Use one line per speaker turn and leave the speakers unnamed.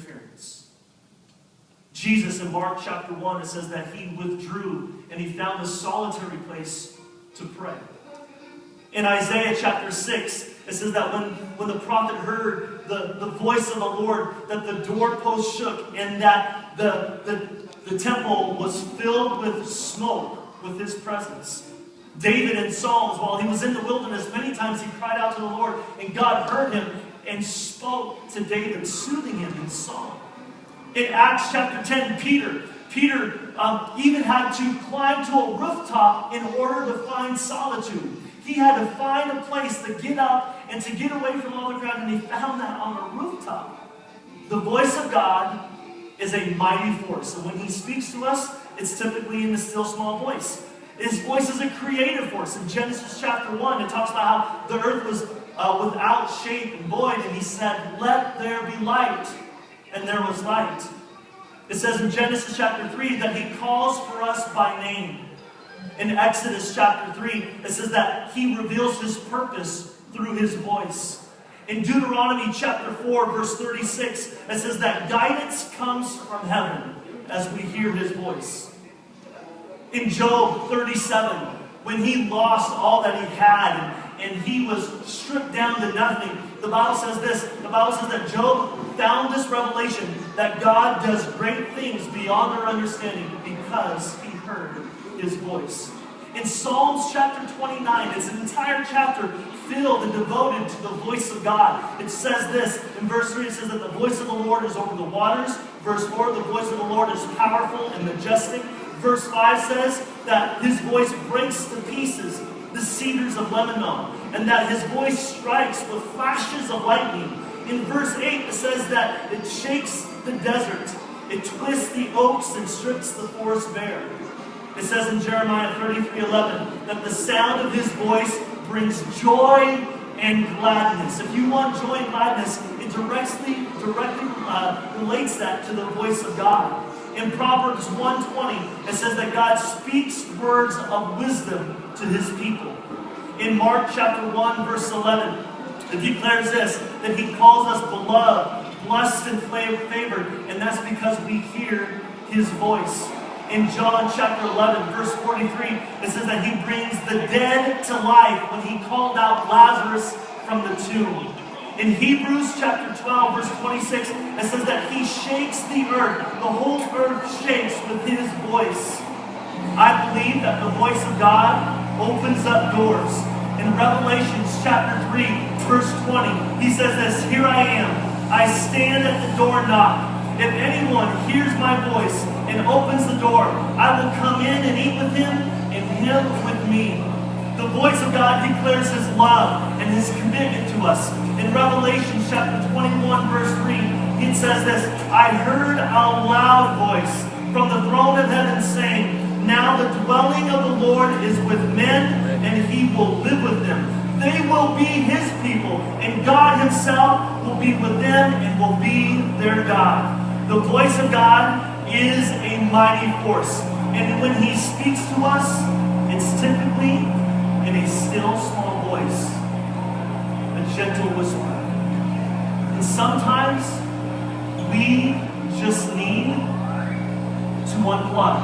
interference. Jesus in Mark chapter 1, it says that he withdrew and he found a solitary place to pray. In Isaiah chapter 6, it says that when the prophet heard the voice of the Lord, that the doorpost shook and that the temple was filled with smoke with his presence. David in Psalms, while he was in the wilderness, many times he cried out to the Lord, and God heard him and spoke to David, soothing him in song. In Acts chapter 10, Peter even had to climb to a rooftop in order to find solitude. He had to find a place to get up and to get away from all the crowd, and he found that on a rooftop. The voice of God is a mighty force, and when he speaks to us, it's typically in the still small voice. His voice is a creative force. In Genesis chapter 1, it talks about how the earth was without shape and void, and he said, "Let there be light," and there was light. It says in Genesis chapter 3 that he calls for us by name. In Exodus chapter 3, it says that he reveals his purpose through his voice. In Deuteronomy chapter 4, verse 36, it says that guidance comes from heaven as we hear his voice. In Job 37, when he lost all that he had and he was stripped down to nothing, the Bible says this. The Bible says that Job found this revelation that God does great things beyond our understanding because he heard his voice. In Psalms chapter 29, it's an entire chapter filled and devoted to the voice of God. It says this, in verse 3, it says that the voice of the Lord is over the waters. Verse 4, the voice of the Lord is powerful and majestic. Verse 5 says that his voice breaks to pieces the cedars of Lebanon, and that his voice strikes with flashes of lightning. In verse 8, it says that it shakes the desert. It twists the oaks and strips the forest bare. It says in Jeremiah 33:11 that the sound of his voice brings joy and gladness. If you want joy and gladness, it directly relates that to the voice of God. In Proverbs 1:20, it says that God speaks words of wisdom to his people. In Mark chapter 1, verse 11, it declares this, that he calls us beloved, blessed and favored, and that's because we hear his voice. In John chapter 11, verse 43, it says that he brings the dead to life when he called out Lazarus from the tomb. In Hebrews chapter 12, verse 26, it says that he shakes the earth. The whole earth shakes with his voice. I believe that the voice of God opens up doors. In Revelation chapter 3, verse 20, he says this, "Here I am. I stand at the door and knock. If anyone hears my voice and opens the door, I will come in and eat with him and him with me." The voice of God declares his love and his commitment to us. In Revelation chapter 21, verse 3, it says this, "I heard a loud voice from the throne of heaven saying, 'Now the dwelling of the Lord is with men, and he will live with them. They will be his people, and God himself will be with them and will be their God.'" The voice of God is a mighty force. And when he speaks to us, it's typically in a still small voice, a gentle whisper. And sometimes we just need to unplug.